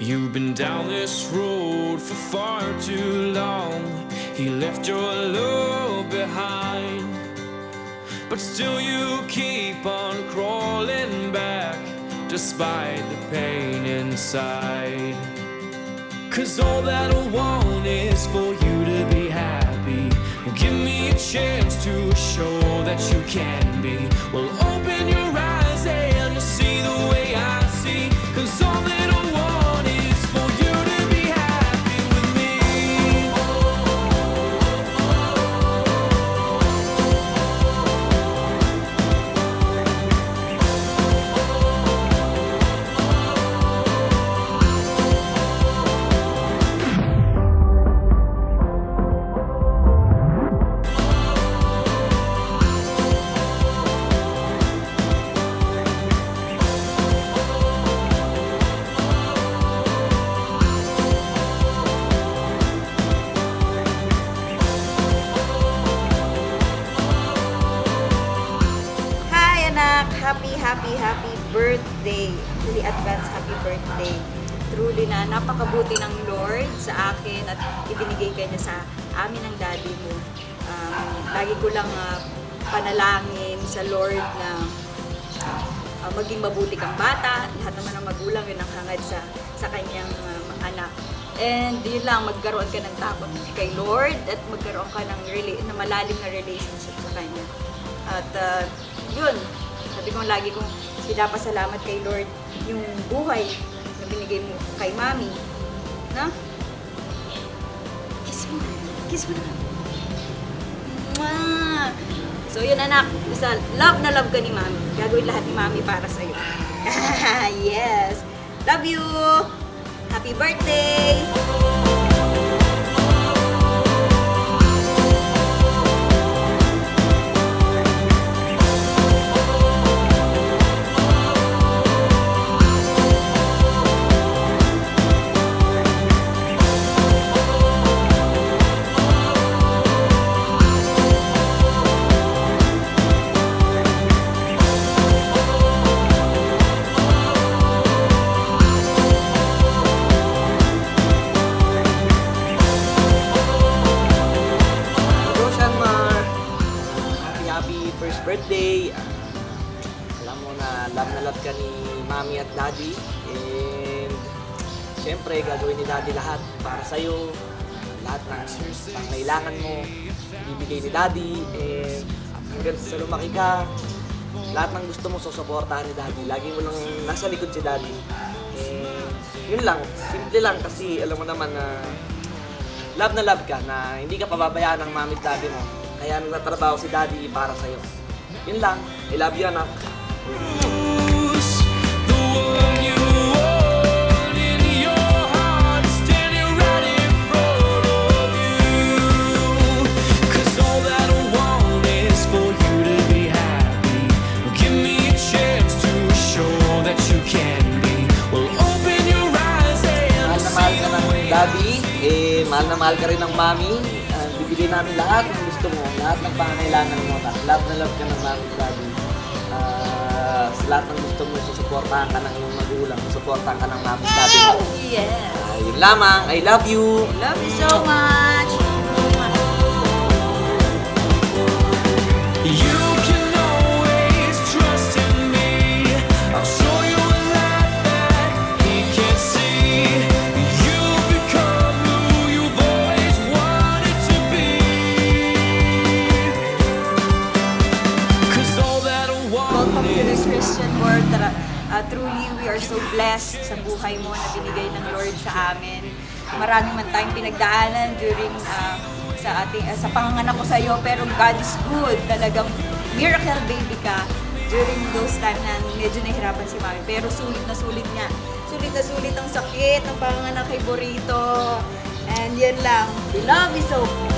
You've been down this road for far too long. He left your love behind, but still you keep on crawling back despite the pain inside. 'Cause all that I want is for you to be happy. Give me a chance to show that you can be. Well, open your eyes and see the way I see. 'Cause all that I want is for you to be happy with me. Happy birthday. Truly advance happy birthday. Truly na napakabuti ng Lord sa akin at ibinigay ka niya sa amin ng daddy mo. Lagi ko lang panalangin sa Lord na maging mabuti kang bata. Lahat naman ng magulang yun ang hangad sa kanyang anak. And yun lang, magkaroon ka ng takot kay Lord at magkaroon ka ng malalim na relationship sa kanya. At yun, sabi ko lagi kong pinapasalamat kay Lord yung buhay na binigay mo kay Mami. Na? Kiss mo. Kiss mo na. Mwah! So yun anak, isa love na love ka ni Mami. Gagawin lahat ni Mami para sa'yo. Yes! Love you! Happy birthday! Birthday. Alam mo na love ka ni Mami at Daddy, and syempre gagawin ni Daddy lahat para sa'yo. Lahat ng pangailangan mo ibibigay ni Daddy, and hanggang sa lumaki ka, lahat ng gusto mo susuportahan ni Daddy. Lagi mo lang nasa likod si Daddy, and yun lang, simple lang kasi alam mo naman na love ka, na hindi ka pababayaan ng Mami at Daddy mo. Kaya nagtatrabaho si Daddy para sa'yo. Yun lang. I love you, anak. Mahal na mahal ka ng Daddy, mahal na mahal ka rin ng Mami. Bibigay namin lahat ng gusto mo, lahat ng pangangailangan mo. Love na love ka ng Mami, Daddy. Sa lahat ng gusto mo, susuportahan ka ng iyong magulang, susuportahan ka ng Mami, Daddy. Yes! Yun lamang. I love you! I love you so much! You can always trust in me. I'll show you a light that he can't see. You become who you've always wanted to be. 'Cause all that I want Welcome to is this Christian world. Truly, we are so blessed sa buhay mo na binigay ng Lord sa amin. Marami man tayong pinagdaanan during sa panganganak ko sa iyo, pero God is good. Talagang miracle baby ka during those time na medyo nahihirapan si Mami. Pero sulit na sulit niya. Sulit na sulit ang sakit ng panganganak kay Burrito. And yan lang. We love you so much.